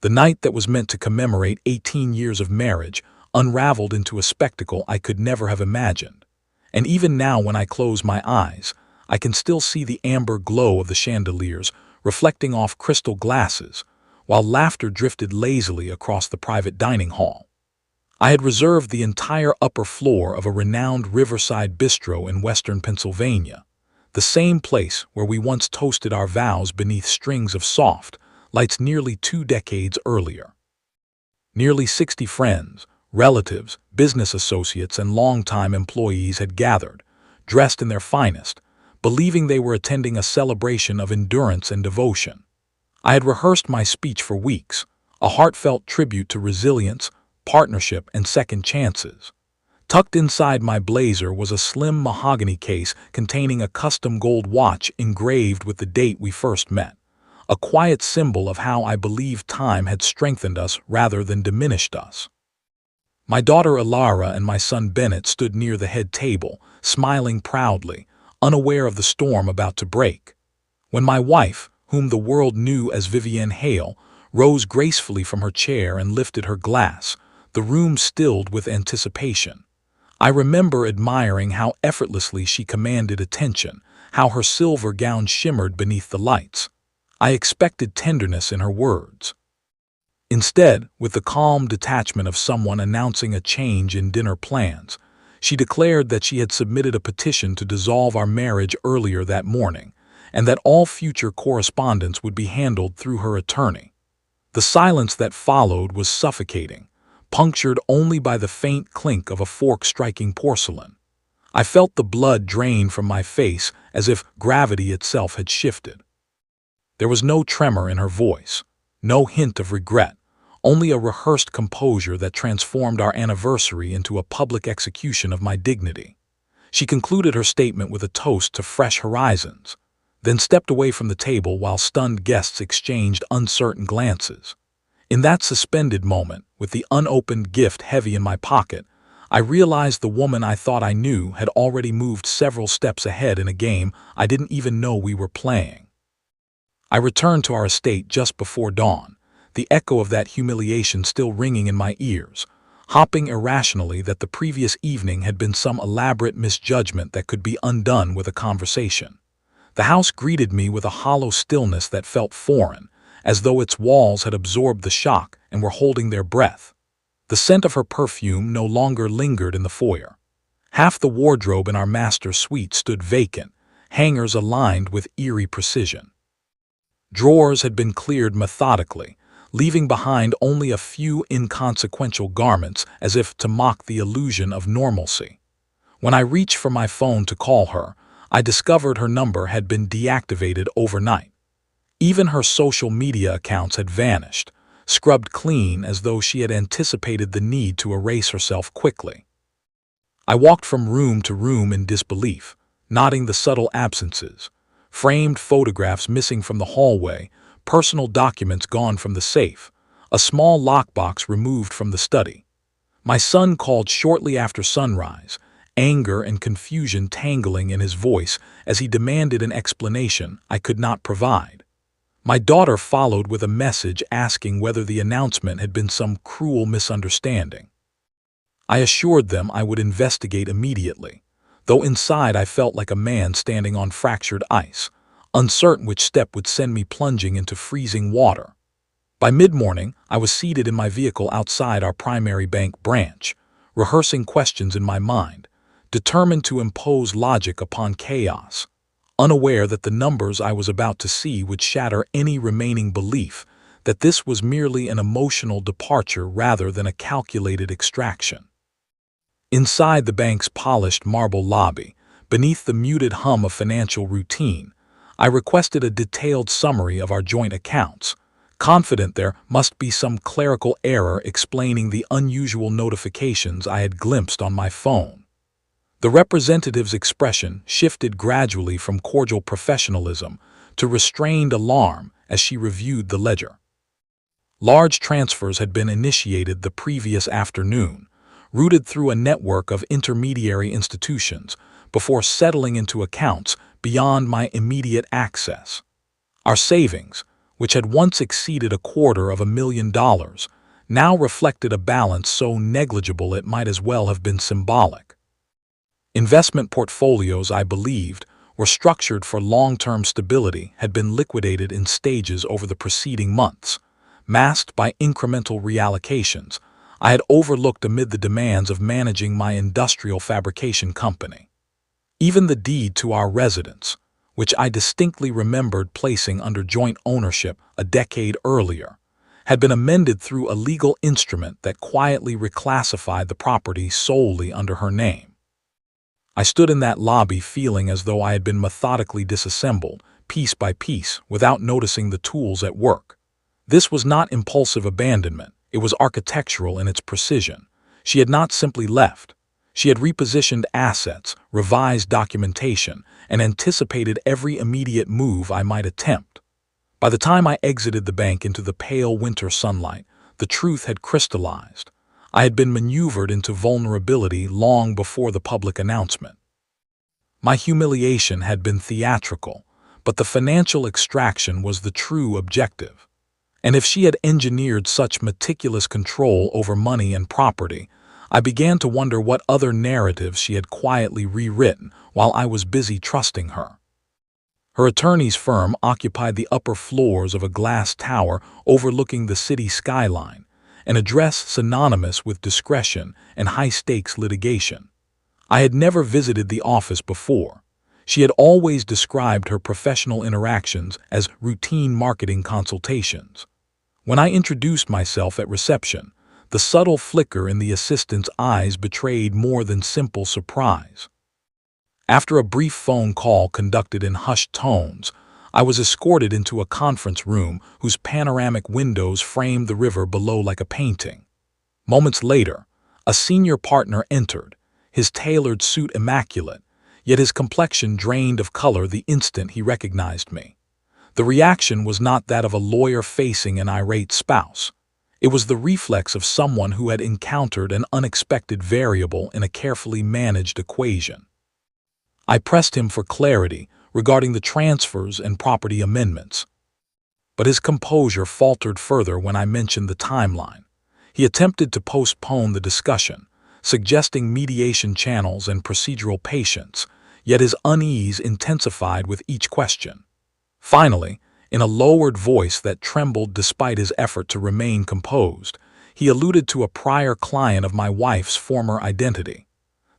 The night that was meant to commemorate 18 years of marriage unraveled into a spectacle I could never have imagined. And even now when I close my eyes, I can still see the amber glow of the chandeliers reflecting off crystal glasses, while laughter drifted lazily across the private dining hall. I had reserved the entire upper floor of a renowned riverside bistro in western Pennsylvania, the same place where we once toasted our vows beneath strings of soft lights nearly 2 decades earlier. Nearly 60 friends, relatives, business associates, and longtime employees had gathered, dressed in their finest, believing they were attending a celebration of endurance and devotion. I had rehearsed my speech for weeks, a heartfelt tribute to resilience, partnership, and second chances. Tucked inside my blazer was a slim mahogany case containing a custom gold watch engraved with the date we first met, a quiet symbol of how I believed time had strengthened us rather than diminished us. My daughter Ilara and my son Bennett stood near the head table, smiling proudly, unaware of the storm about to break. When my wife, whom the world knew as Vivienne Hale, rose gracefully from her chair and lifted her glass, the room stilled with anticipation. I remember admiring how effortlessly she commanded attention, how her silver gown shimmered beneath the lights. I expected tenderness in her words. Instead, with the calm detachment of someone announcing a change in dinner plans, she declared that she had submitted a petition to dissolve our marriage earlier that morning, and that all future correspondence would be handled through her attorney. The silence that followed was suffocating, punctured only by the faint clink of a fork striking porcelain. I felt the blood drain from my face as if gravity itself had shifted. There was no tremor in her voice, no hint of regret, only a rehearsed composure that transformed our anniversary into a public execution of my dignity. She concluded her statement with a toast to fresh horizons, then stepped away from the table while stunned guests exchanged uncertain glances. In that suspended moment, with the unopened gift heavy in my pocket, I realized the woman I thought I knew had already moved several steps ahead in a game I didn't even know we were playing. I returned to our estate just before dawn, the echo of that humiliation still ringing in my ears, hopping irrationally that the previous evening had been some elaborate misjudgment that could be undone with a conversation. The house greeted me with a hollow stillness that felt foreign, as though its walls had absorbed the shock and were holding their breath. The scent of her perfume no longer lingered in the foyer. Half the wardrobe in our master suite stood vacant, hangers aligned with eerie precision. Drawers had been cleared methodically, leaving behind only a few inconsequential garments as if to mock the illusion of normalcy. When I reached for my phone to call her, I discovered her number had been deactivated overnight. Even her social media accounts had vanished, scrubbed clean as though she had anticipated the need to erase herself quickly. I walked from room to room in disbelief, noting the subtle absences: framed photographs missing from the hallway, personal documents gone from the safe, a small lockbox removed from the study. My son called shortly after sunrise, anger and confusion tangling in his voice as he demanded an explanation I could not provide. My daughter followed with a message asking whether the announcement had been some cruel misunderstanding. I assured them I would investigate immediately, though inside I felt like a man standing on fractured ice, uncertain which step would send me plunging into freezing water. By mid-morning, I was seated in my vehicle outside our primary bank branch, rehearsing questions in my mind, determined to impose logic upon chaos, unaware that the numbers I was about to see would shatter any remaining belief that this was merely an emotional departure rather than a calculated extraction. Inside the bank's polished marble lobby, beneath the muted hum of financial routine, I requested a detailed summary of our joint accounts, confident there must be some clerical error explaining the unusual notifications I had glimpsed on my phone. The representative's expression shifted gradually from cordial professionalism to restrained alarm as she reviewed the ledger. Large transfers had been initiated the previous afternoon, routed through a network of intermediary institutions, before settling into accounts beyond my immediate access. Our savings, which had once exceeded $250,000, now reflected a balance so negligible it might as well have been symbolic. Investment portfolios, I believed, were structured for long-term stability, had been liquidated in stages over the preceding months, masked by incremental reallocations I had overlooked amid the demands of managing my industrial fabrication company. Even the deed to our residence, which I distinctly remembered placing under joint ownership a decade earlier, had been amended through a legal instrument that quietly reclassified the property solely under her name. I stood in that lobby feeling as though I had been methodically disassembled, piece by piece, without noticing the tools at work. This was not impulsive abandonment, it was architectural in its precision. She had not simply left. She had repositioned assets, revised documentation, and anticipated every immediate move I might attempt. By the time I exited the bank into the pale winter sunlight, the truth had crystallized. I had been maneuvered into vulnerability long before the public announcement. My humiliation had been theatrical, but the financial extraction was the true objective. And if she had engineered such meticulous control over money and property, I began to wonder what other narratives she had quietly rewritten while I was busy trusting her. Her attorney's firm occupied the upper floors of a glass tower overlooking the city skyline, an address synonymous with discretion and high-stakes litigation. I had never visited the office before. She had always described her professional interactions as routine marketing consultations. When I introduced myself at reception, the subtle flicker in the assistant's eyes betrayed more than simple surprise. After a brief phone call conducted in hushed tones, I was escorted into a conference room whose panoramic windows framed the river below like a painting. Moments later, a senior partner entered, his tailored suit immaculate, yet his complexion drained of color the instant he recognized me. The reaction was not that of a lawyer facing an irate spouse. It was the reflex of someone who had encountered an unexpected variable in a carefully managed equation. I pressed him for clarity regarding the transfers and property amendments. But his composure faltered further when I mentioned the timeline. He attempted to postpone the discussion, suggesting mediation channels and procedural patience, yet his unease intensified with each question. Finally, in a lowered voice that trembled despite his effort to remain composed, he alluded to a prior client of my wife's former identity.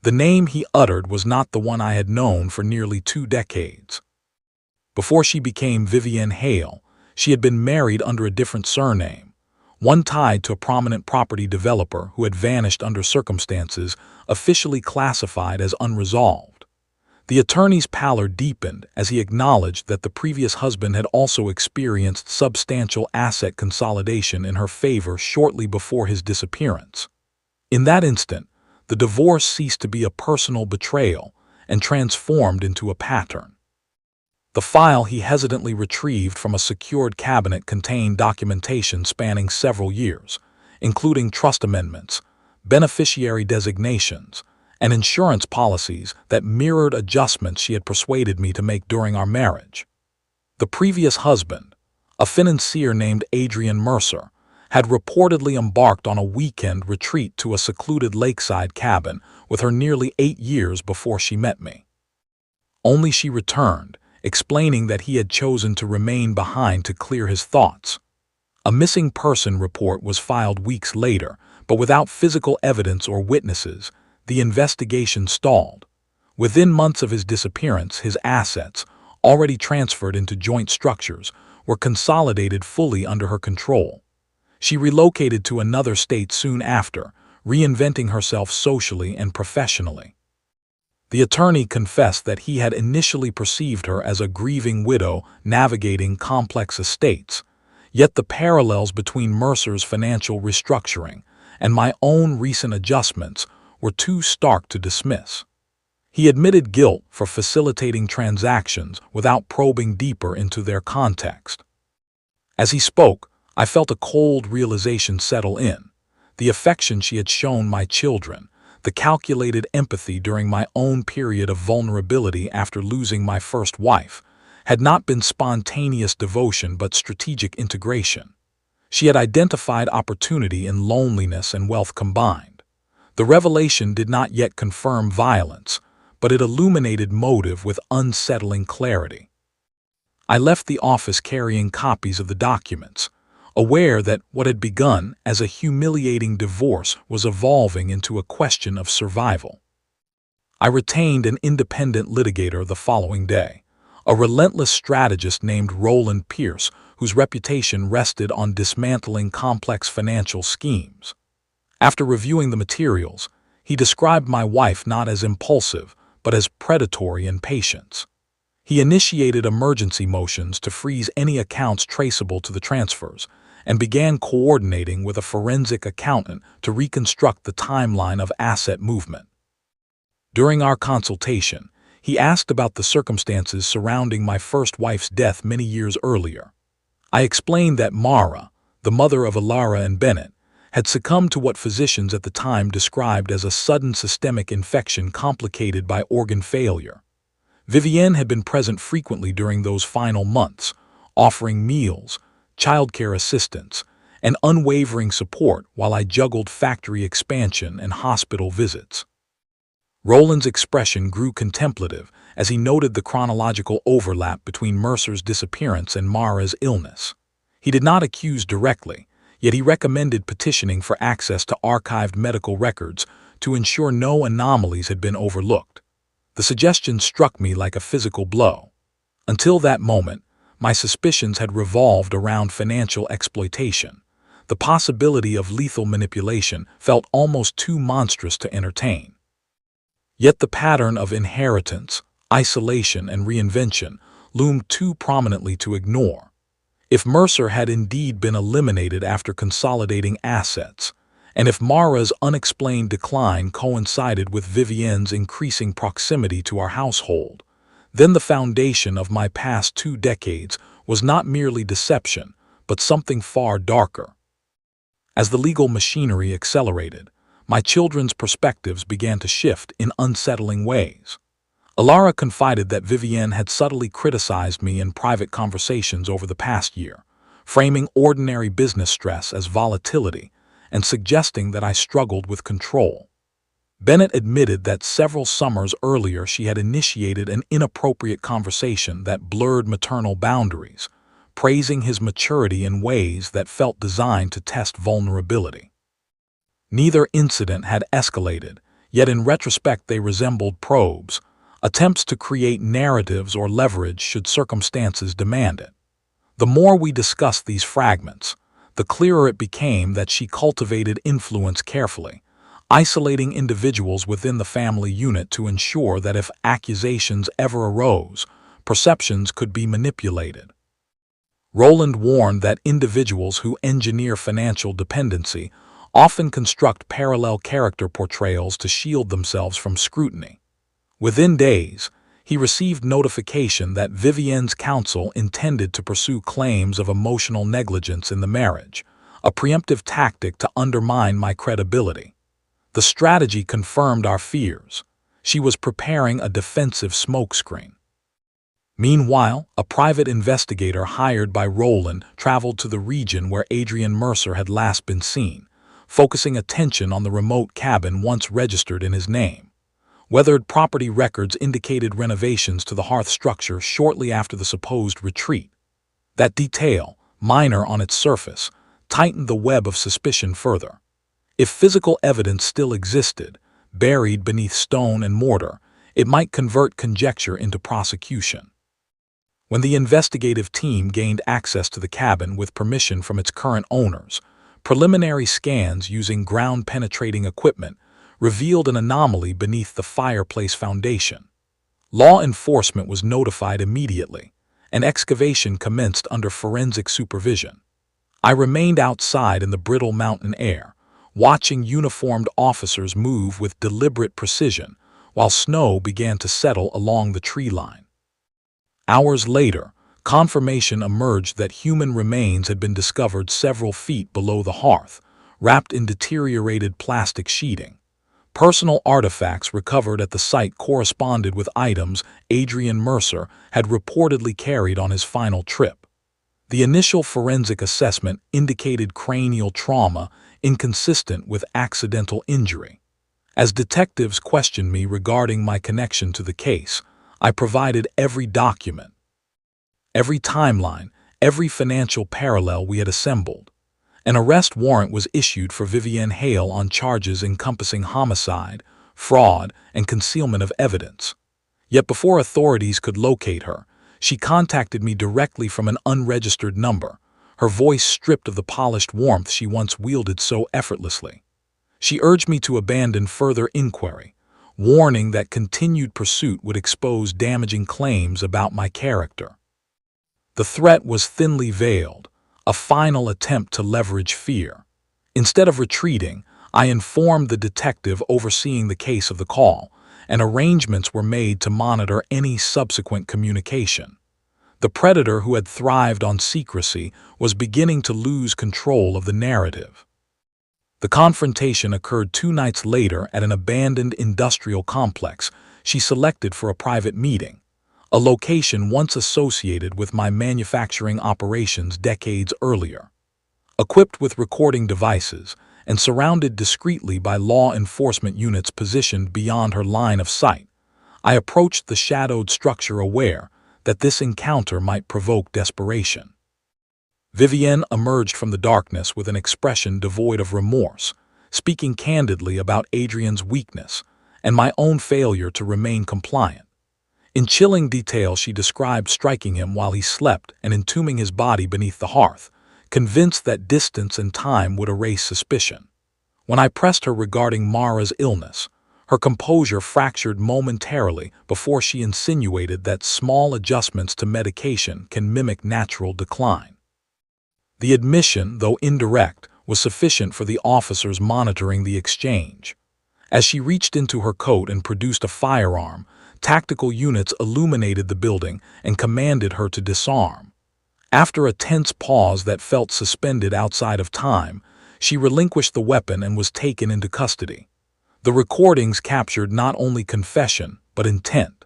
The name he uttered was not the one I had known for nearly 2 decades. Before she became Vivienne Hale, she had been married under a different surname, one tied to a prominent property developer who had vanished under circumstances officially classified as unresolved. The attorney's pallor deepened as he acknowledged that the previous husband had also experienced substantial asset consolidation in her favor shortly before his disappearance. In that instant, the divorce ceased to be a personal betrayal and transformed into a pattern. The file he hesitantly retrieved from a secured cabinet contained documentation spanning several years, including trust amendments, beneficiary designations, and insurance policies that mirrored adjustments she had persuaded me to make during our marriage. The previous husband, a financier named Adrian Mercer, had reportedly embarked on a weekend retreat to a secluded lakeside cabin with her nearly 8 years before she met me. Only she returned, explaining that he had chosen to remain behind to clear his thoughts. A missing person report was filed weeks later, but without physical evidence or witnesses, the investigation stalled. Within months of his disappearance, his assets, already transferred into joint structures, were consolidated fully under her control. She relocated to another state soon after, reinventing herself socially and professionally. The attorney confessed that he had initially perceived her as a grieving widow navigating complex estates, yet the parallels between Mercer's financial restructuring and my own recent adjustments were too stark to dismiss. He admitted guilt for facilitating transactions without probing deeper into their context. As he spoke, I felt a cold realization settle in. The affection she had shown my children, the calculated empathy during my own period of vulnerability after losing my first wife, had not been spontaneous devotion but strategic integration. She had identified opportunity in loneliness and wealth combined. The revelation did not yet confirm violence, but it illuminated motive with unsettling clarity. I left the office carrying copies of the documents, aware that what had begun as a humiliating divorce was evolving into a question of survival. I retained an independent litigator the following day, a relentless strategist named Roland Pierce, whose reputation rested on dismantling complex financial schemes. After reviewing the materials, he described my wife not as impulsive, but as predatory in patience. He initiated emergency motions to freeze any accounts traceable to the transfers and began coordinating with a forensic accountant to reconstruct the timeline of asset movement. During our consultation, he asked about the circumstances surrounding my first wife's death many years earlier. I explained that Mara, the mother of Alara and Bennett, had succumbed to what physicians at the time described as a sudden systemic infection complicated by organ failure. Vivienne had been present frequently during those final months, offering meals, childcare assistance, and unwavering support while I juggled factory expansion and hospital visits. Roland's expression grew contemplative as he noted the chronological overlap between Mercer's disappearance and Mara's illness. He did not accuse directly, yet he recommended petitioning for access to archived medical records to ensure no anomalies had been overlooked. The suggestion struck me like a physical blow. Until that moment, my suspicions had revolved around financial exploitation. The possibility of lethal manipulation felt almost too monstrous to entertain. Yet the pattern of inheritance, isolation, and reinvention loomed too prominently to ignore. If Mercer had indeed been eliminated after consolidating assets, and if Mara's unexplained decline coincided with Vivienne's increasing proximity to our household, then the foundation of my past 2 decades was not merely deception, but something far darker. As the legal machinery accelerated, my children's perspectives began to shift in unsettling ways. Alara confided that Vivienne had subtly criticized me in private conversations over the past year, framing ordinary business stress as volatility and suggesting that I struggled with control. Bennett admitted that several summers earlier she had initiated an inappropriate conversation that blurred maternal boundaries, praising his maturity in ways that felt designed to test vulnerability. Neither incident had escalated, yet in retrospect they resembled probes, attempts to create narratives or leverage should circumstances demand it. The more we discussed these fragments, the clearer it became that she cultivated influence carefully, isolating individuals within the family unit to ensure that if accusations ever arose, perceptions could be manipulated. Roland warned that individuals who engineer financial dependency often construct parallel character portrayals to shield themselves from scrutiny. Within days, he received notification that Vivienne's counsel intended to pursue claims of emotional negligence in the marriage, a preemptive tactic to undermine my credibility. The strategy confirmed our fears. She was preparing a defensive smokescreen. Meanwhile, a private investigator hired by Roland traveled to the region where Adrian Mercer had last been seen, focusing attention on the remote cabin once registered in his name. Weathered property records indicated renovations to the hearth structure shortly after the supposed retreat. That detail, minor on its surface, tightened the web of suspicion further. If physical evidence still existed, buried beneath stone and mortar, it might convert conjecture into prosecution. When the investigative team gained access to the cabin with permission from its current owners, preliminary scans using ground-penetrating equipment revealed an anomaly beneath the fireplace foundation. Law enforcement was notified immediately, and excavation commenced under forensic supervision. I remained outside in the brittle mountain air, watching uniformed officers move with deliberate precision while snow began to settle along the tree line. Hours later, confirmation emerged that human remains had been discovered several feet below the hearth, wrapped in deteriorated plastic sheeting. Personal artifacts recovered at the site corresponded with items Adrian Mercer had reportedly carried on his final trip. The initial forensic assessment indicated cranial trauma inconsistent with accidental injury. As detectives questioned me regarding my connection to the case, I provided every document, every timeline, every financial parallel we had assembled. An arrest warrant was issued for Vivienne Hale on charges encompassing homicide, fraud, and concealment of evidence. Yet before authorities could locate her, she contacted me directly from an unregistered number, her voice stripped of the polished warmth she once wielded so effortlessly. She urged me to abandon further inquiry, warning that continued pursuit would expose damaging claims about my character. The threat was thinly veiled, a final attempt to leverage fear. Instead of retreating, I informed the detective overseeing the case of the call, and arrangements were made to monitor any subsequent communication. The predator who had thrived on secrecy was beginning to lose control of the narrative. The confrontation occurred 2 nights later at an abandoned industrial complex she selected for a private meeting, a location once associated with my manufacturing operations decades earlier. Equipped with recording devices and surrounded discreetly by law enforcement units positioned beyond her line of sight, I approached the shadowed structure aware that this encounter might provoke desperation. Vivienne emerged from the darkness with an expression devoid of remorse, speaking candidly about Adrian's weakness and my own failure to remain compliant. In chilling detail, she described striking him while he slept and entombing his body beneath the hearth, convinced that distance and time would erase suspicion. When I pressed her regarding Mara's illness, her composure fractured momentarily before she insinuated that small adjustments to medication can mimic natural decline. The admission, though indirect, was sufficient for the officers monitoring the exchange. As she reached into her coat and produced a firearm, tactical units illuminated the building and commanded her to disarm. After a tense pause that felt suspended outside of time, she relinquished the weapon and was taken into custody. The recordings captured not only confession, but intent.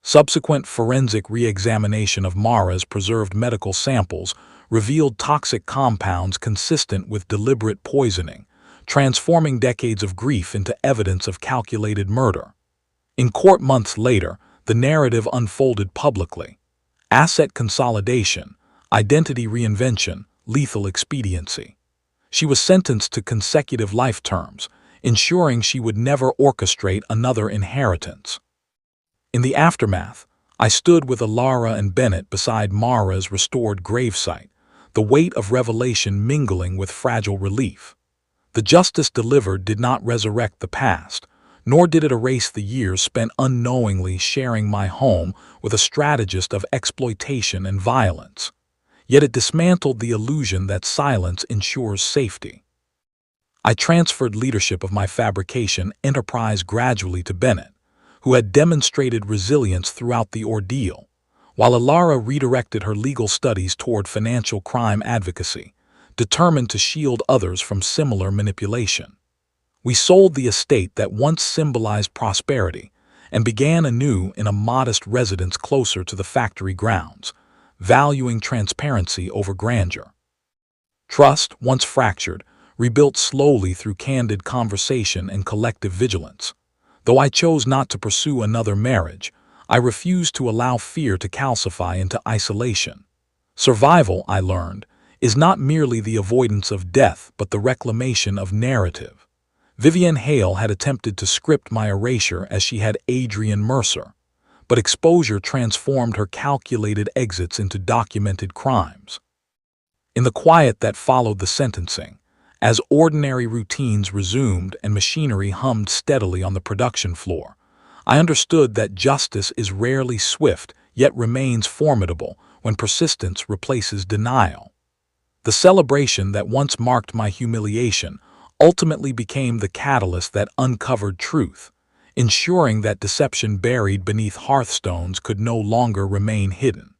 Subsequent forensic re-examination of Mara's preserved medical samples revealed toxic compounds consistent with deliberate poisoning, transforming decades of grief into evidence of calculated murder. In court months later, the narrative unfolded publicly. Asset consolidation, identity reinvention, lethal expediency. She was sentenced to consecutive life terms, ensuring she would never orchestrate another inheritance. In the aftermath, I stood with Alara and Bennett beside Mara's restored gravesite, the weight of revelation mingling with fragile relief. The justice delivered did not resurrect the past, nor did it erase the years spent unknowingly sharing my home with a strategist of exploitation and violence. Yet it dismantled the illusion that silence ensures safety. I transferred leadership of my fabrication enterprise gradually to Bennett, who had demonstrated resilience throughout the ordeal, while Alara redirected her legal studies toward financial crime advocacy, determined to shield others from similar manipulation. We sold the estate that once symbolized prosperity and began anew in a modest residence closer to the factory grounds, valuing transparency over grandeur. Trust, once fractured, rebuilt slowly through candid conversation and collective vigilance. Though I chose not to pursue another marriage, I refused to allow fear to calcify into isolation. Survival, I learned, is not merely the avoidance of death but the reclamation of narrative. Vivienne Hale had attempted to script my erasure as she had Adrian Mercer, but exposure transformed her calculated exits into documented crimes. In the quiet that followed the sentencing, as ordinary routines resumed and machinery hummed steadily on the production floor, I understood that justice is rarely swift yet remains formidable when persistence replaces denial. The celebration that once marked my humiliation ultimately became the catalyst that uncovered truth, ensuring that deception buried beneath hearthstones could no longer remain hidden.